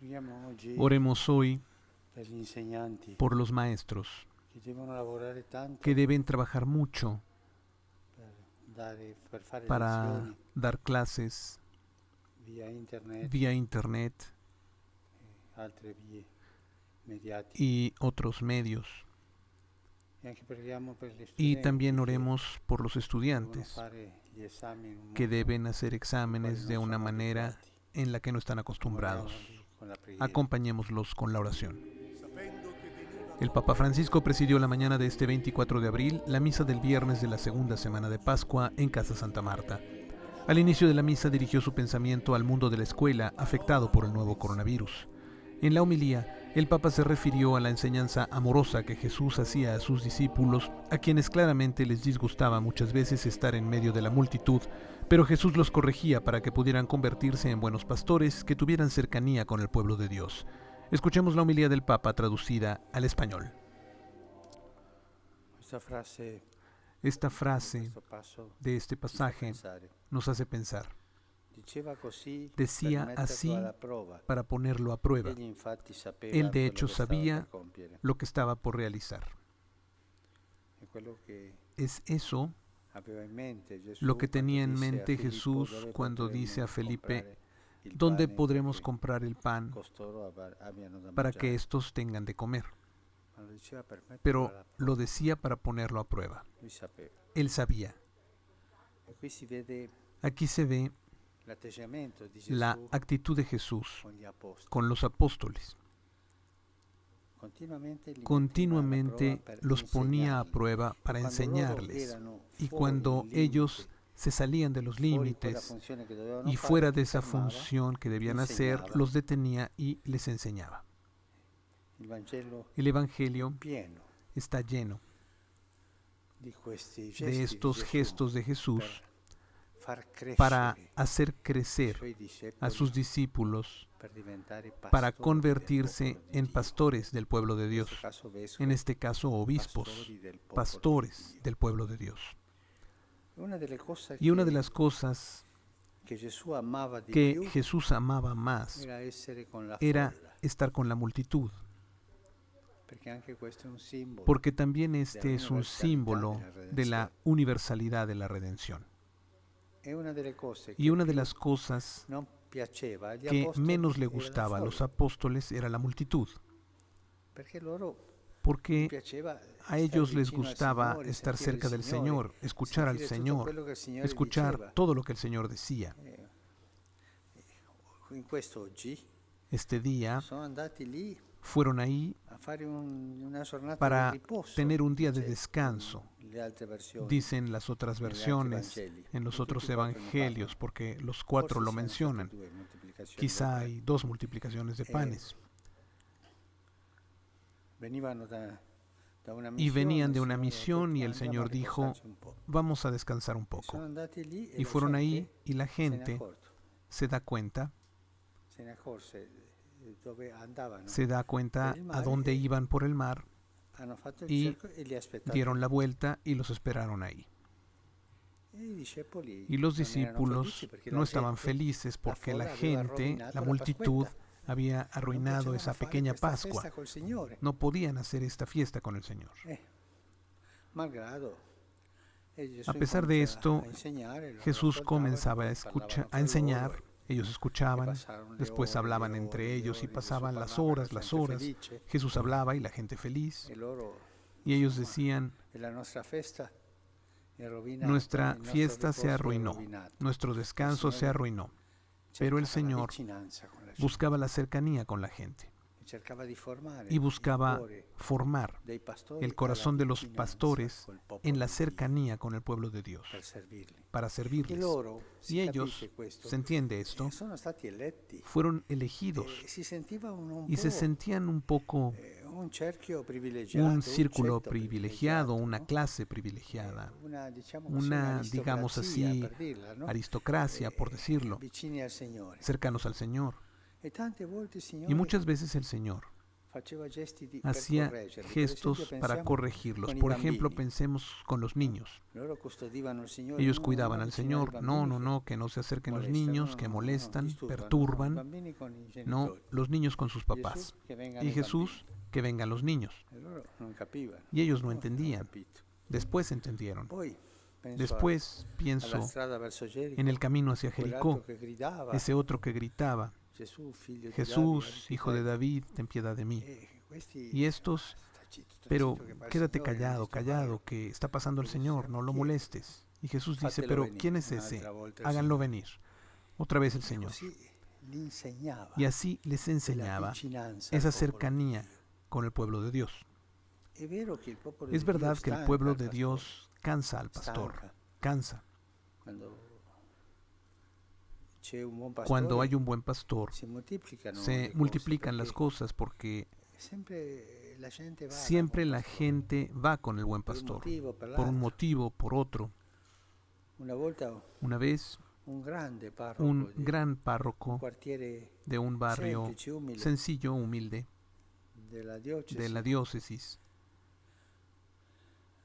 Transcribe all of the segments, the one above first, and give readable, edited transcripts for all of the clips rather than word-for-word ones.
Preghiamo oggi Oremos hoy per gli insegnanti por los maestros che devono lavorare tanto que deben trabajar mucho per fare para lezioni dar clases via internet vía internet e altre vie mediatiche. y otros medios. E anche preghiamo per gli Y studenti también che oremos por los devono estudiantes fare gli esami in un que modo deben hacer al quale exámenes de non una sono manera abituati. en la que no están acostumbrados. Accompagniamoli con la preghiera. Acompañémoslos con la oración. El Papa Francisco presidió la mañana de este 24 de abril la misa del viernes de la segunda semana de Pascua en Casa Santa Marta. Al inicio de la misa dirigió su pensamiento al mundo de la escuela afectado por el nuevo coronavirus. En la homilía, el Papa se refirió a la enseñanza amorosa que Jesús hacía a sus discípulos, a quienes claramente les disgustaba muchas veces estar en medio de la multitud, pero Jesús los corregía para que pudieran convertirse en buenos pastores que tuvieran cercanía con el pueblo de Dios. Escuchemos la homilía del Papa traducida al español. Esta frase questo passo de este pasaje pensare. nos hace pensar. Diceva così Decía per metterlo así alla prova. para ponerlo a prueba. Egli infatti sapeva Él de quello hecho che stava sabía per compiere. lo que estaba por realizar. E quello che Es eso aveva in mente Gesù lo que quando tenía en disse a mente Filippo, Jesús "Dove cuando potremmo dice a Felipe, comprare il ¿dónde pane podremos perché comprar el pan costoro abbiano da para mangiare?" que estos tengan de comer? Ma lo diceva per metterlo Pero alla lo prova. decía para ponerlo a prueba. Lui sapeva. Él sabía. E qui si vede Aquí se ve l'atteggiamento di Gesù la actitud de Jesús con gli apostoli. con los apóstoles. Continuamente los ponía a prueba para enseñarles. Y cuando ellos se salían de los límites y fuera de esa función que debían hacer, los detenía y les enseñaba. El Evangelio pieno está lleno di questi de gesti estos di Gesù gestos de Jesús per far crescere para hacer i crecer suoi a discepoli sus discípulos, per diventare para pastori del convertirse popolo di en Dio. pastores del pueblo de In Dios, questo caso vescovi, en este caso obispos, pastori del popolo pastores di Dio. del pueblo de Dios. Una delle cose Y una de che- las cosas che Gesù amava di que più Jesús amaba más era essere con la era folla, estar con la multitud, perché anche questo è un simbolo. porque también este es un símbolo de la universalidad de la redención. È una delle cose Y che una de più las cosas non piaceva agli que apostoli menos le era la gustaba a los folla, apóstoles era la multitud, perché loro porque piaceva a star ellos les vicino al gustaba Signore, estar sentire cerca il del Signore, Señor, escuchar al sentire tutto Señor, quello che il Signore escuchar diceva. todo lo que el Señor decía. In questo oggi Este día sono andati lì fueron ahí a fare una giornata para di riposo, tener un día de dice descanso, le altre versioni. dicen las otras Negli altri versiones, Vangeli. en los Tutti otros e quattro ne evangelios, parlano. porque los cuatro Forse lo siano mencionan. state 2 moltiplicazioni Quizá del hay 2 multiplicaciones de panes. Venivano da una Y missione, venían de il una Signore ha misión detto, y el "Andiamo a Señor dijo, riposarci un po'". vamos a descansar un E sono poco. andati lì e Y la fueron ahí gente y la se ne è gente accorto, se da cuenta, dove andavano. se da cuenta Per il a mare dónde e iban por el mar, hanno fatto il y cerco e li aspettavano. dieron la vuelta y los esperaron ahí. E i discepoli Y los non erano discípulos felici perché la no estaban gente, felices porque folla la aveva gente, rovinato la la multitud, Pascuetta. había Non arruinado potevano esa fare pequeña questa Pascua. festa col Signore. No podían hacer esta fiesta con el Señor. Malgrado. E Gesù A pesar de incomincia esto, a insegnare, loro Jesús ascoltavano, comenzaba poi parlavano a tra enseñar, loro, ellos e escuchaban, passarono le después ore, hablaban le entre ore, ellos y Gesù pasaban las parlava, horas, la las gente horas. felice, Jesús hablaba y la gente feliz. e loro, Y ellos insomma, decían, e la nostra festa è rovinata, nuestra il nostro fiesta se riposo è arruinó, rovinato. nuestro descanso se arruinó. Pero el Cercava la Señor vicinanza con la gente, buscaba la cercanía con la gente e cercava di formare y il buscaba cuore formar dei pastori el corazón alla de los vicinanza pastores col popolo en la di Dio, cercanía con el pueblo de Dios, per servirli. para E servirles. loro, si Y ellos, capisce questo, se entiende esto, sono stati eletti. fueron elegidos Si sentivano un y se po' sentían un poco un cerchio privilegiato, un círculo cetto privilegiado, una ¿no? clase privilegiada, Una, diciamo così, una, digamos aristocrazia, así, per dirla, no? aristocracia, por decirlo, Vicini al Signore. cercanos al Señor. E tante volte il Signore Y muchas veces el Señor faceva gesti per hacía correggerli. Per gestos esempio, para pensiamo corregirlos. con i Por ejemplo, bambini. pensemos con los niños. Loro custodivano il Signore, Ellos no, cuidaban no al avvicinare i Señor. No, bambini no, che no, que no se acerquen los molestano, niños, no, que no, no, molestan, disturbano, no, i perturban. bambini con i No, genitori. los niños con sus Gesù papás. che vengano Y i Jesús, bambini. que vengan los niños. E loro non capivano. Y ellos no Noi abbiamo entendían. capito. Después entendieron. Poi penso Después alla pienso strada verso Gerico, en el camino hacia quell'altro Jericó, che gridava, ese otro que gritaba, Gesù, figlio di Jesús, Davide, hijo de David, ten piedad de mí. questi, Y estos, sta zitto, pero zitto, che fa il quédate Signore, non callado, disturbarlo. callado, que está pasando el Señor, no lo molestes. Y Jesús dice, Fatelo pero venir. ¿quién es Un'altra ese? volta il Háganlo Signore. venir. Otra vez el E Señor. così li insegnava Y así les della enseñaba vicinanza al esa popolo di cercanía Dio. con el pueblo de Dios. È vero che il popolo Es di Dio verdad que el stanca pueblo al de pastore, Dios cansa al pastor, stanca. cansa. Quando c'è un buon Cuando pastore hay un buen pastor, si moltiplicano se le cose, multiplican las perché cosas porque sempre la gente va dal siempre buon la pastore. gente va con el buen Per un pastor, motivo, per por un l'altro. motivo, por otro. Una volta Una vez, un grande parroco un di gran un párroco quartiere de un barrio semplice, umile sencillo, humilde, della diocesi de la diócesis,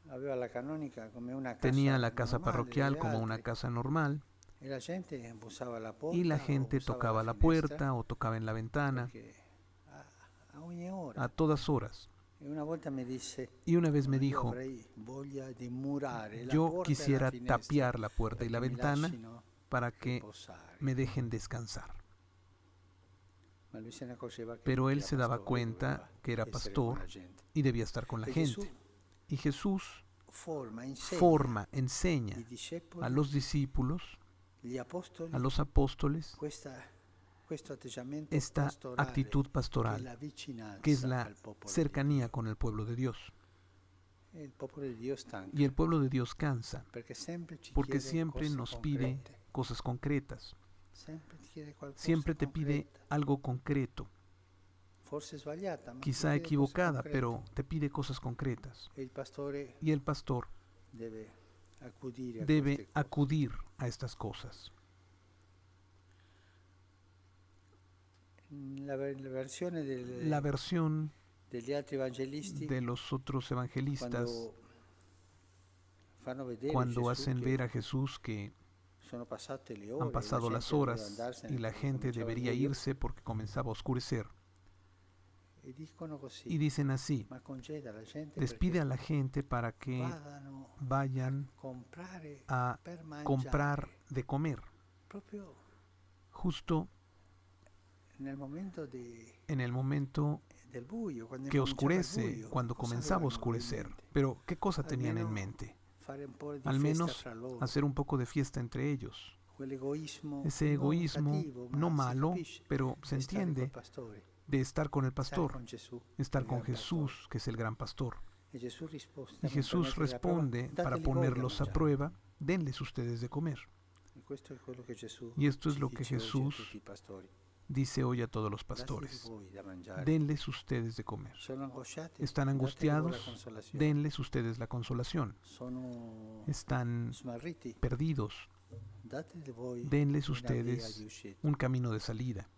aveva la canonica come una casa tenía la casa normale parroquial delle como una altre, casa normal e la gente bussava alla porta y la o gente bussava tocaba alla la finestra, puerta o tocaba en la ventana perché a ogni ora. a todas horas. E una volta mi disse, Y una vez me io dijo, avrei voglia di murare la yo porta e la quisiera finestra tapiar la puerta y perché la mi ventana lascino para que riposare. me dejen descansar. Ma lui se ne accorgeva che Pero él era se daba pastore, cuenta doveva que era essere pastor con la gente. y debía estar con la E Gesù gente. Y Jesús insegna forma, enseña i discepoli, a los discípulos, gli apostoli, a los apóstoles, questo atteggiamento esta pastorale, actitud che è pastoral, la vicinanza que es la al popolo di cercanía con el pueblo de Dios. Dio. E il popolo di Dio stanca, Y el pueblo de Dios cansa, perché sempre ci porque chiede siempre cose nos pide concrete, cosas concretas, sempre ti chiede qualcosa siempre te pide concreta, algo concreto, forse sbagliata, ma ti quizá chiede cose equivocada, concrete. pero te pide cosas concretas. E il pastore Y el pastor deve accudire a debe queste cose. acudir a estas cosas. La versione La versión degli altri evangelisti, de los otros evangelistas, quando fanno vedere cuando Gesù hacen che ver a Jesús que sono passate le ore, han pasado la las gente doveva horas andarsene y la perché gente cominciava il debería buio, irse porque comenzaba a oscurecer. e dicono così, Y dicen así, ma congeda la gente despide perché a la gente para que vadano vayan comprare a per mangiare, comprar de comer. proprio Justo nel momento en el momento del buio, quando que cominciava il oscurece, buio. cuando Cosa comenzaba a avevano in oscurecer. mente? Pero, ¿qué cosa tenían en Almeno mente? Fare un po' di Al festa menos fra loro, hacer un poco de fiesta entre ellos. quell'egoismo Ese non egoísmo, cattivo, ma no si malo, capisce, pero se di stare col entiende, pastore, de estar con el stare pastor, con Gesù, estar il con gran Jesús, pastore. que es el gran pastor. E Gesù risponde, Y Jesús responde, para ponerlos a prueba, denles ustedes de comer. E questo è quello che Gesù Y esto es ci lo que dice oggi a Jesús tutti i pastori. Dice hoy a todos los Dategli pastores, voi da mangiare. denles ustedes de comer. Sono angosciati, Están dategli voi la angustiados, consolazione. denles ustedes la consolación. Sono Están smarriti, perdidos, dategli voi denles una via di ustedes uscita. un camino de salida.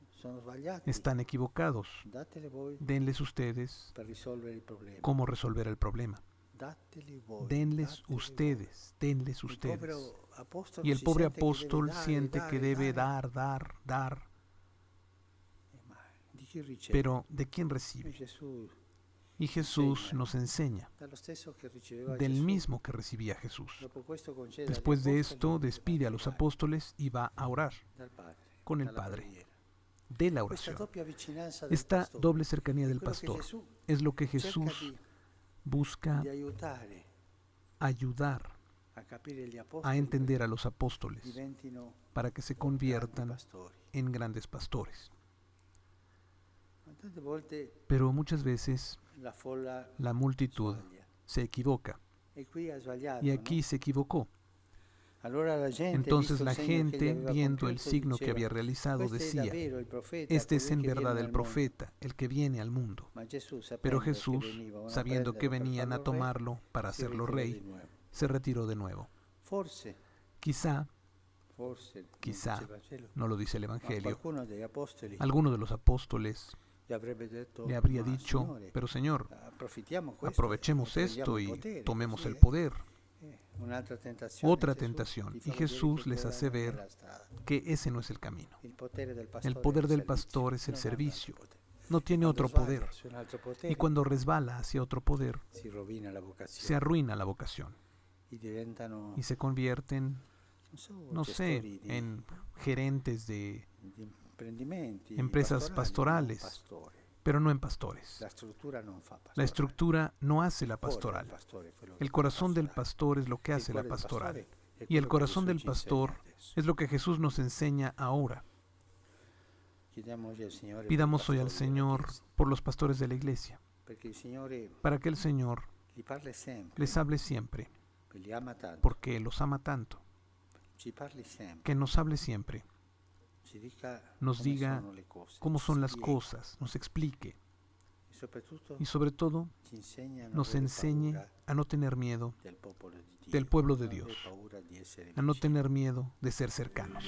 Sono sbagliati, Están equivocados, dategli voi denles ustedes per risolvere il problema. cómo resolver el problema. Dategli voi, Denles dategli ustedes, denles voi. Il ustedes. povero apostolo Y el si pobre sente che deve apóstol dare, siente dare, que debe dare. dar, Ma di chi riceve? pero ¿de quién E recibe? Gesù, Y Jesús Insegna. nos enseña dallo stesso che riceveva del Gesù. mismo que recibía Jesús. Dopo questo concede agli Después de apostoli esto, di despide a los pregare apóstoles y va a orar dal Padre, con el dalla Padre. preghiera. de la Questa oración. doppia vicinanza del Esta pastore doble cercanía è del quello che pastor Gesù es lo que cerca Jesús busca di aiutare ayudar a capire gli a apostoli entender a perché los apóstoles diventino para que se grandi conviertan pastori. en grandes pastores. Ma tante volte Pero muchas veces la folla la multitud sbaglia. se equivoca E qui ha sbagliato, y aquí no? se equivocó. Allora la gente, Entonces visto la il segno che egli gente, aveva viendo el compiuto, signo que diceva, había realizado, "Questo è decía, davvero il profeta, este es colui en che verdad viene el al mondo". profeta, el que viene al mundo. Ma Gesù, Pero sapendo Jesús, che venivano a sabiendo que prenderlo per venían a farlo re, tomarlo para si hacerlo ritirò rey, di nuovo. se retiró de nuevo. Forse, Quizá, non Quizá, dice il Vangelo, no lo dice el ma Evangelio, qualcuno degli apostoli alguno de los apóstoles le habría dicho, pero Señor, aprovechemos aprovechemos esto y tomemos el poder. Otra tentación, y Jesús les hace ver que ese no es el camino. El poder del pastor es el servicio. No tiene otro poder. Y cuando resbala hacia otro poder, se arruina la vocación. Y se convierten, no sé, en gerentes de empresas pastorales, pero no en pastores. La estructura no hace la pastoral. El corazón del pastor es lo que hace la pastoral. Y el corazón del pastor es lo que Jesús nos enseña ahora. Pidamos hoy al Señor por los pastores de la iglesia, para que el Señor les hable siempre, porque los ama tanto, que nos hable siempre, nos diga cómo son las cosas, nos explique y sobre todo nos enseñe a no tener miedo del pueblo de Dios, a no tener miedo de ser cercanos.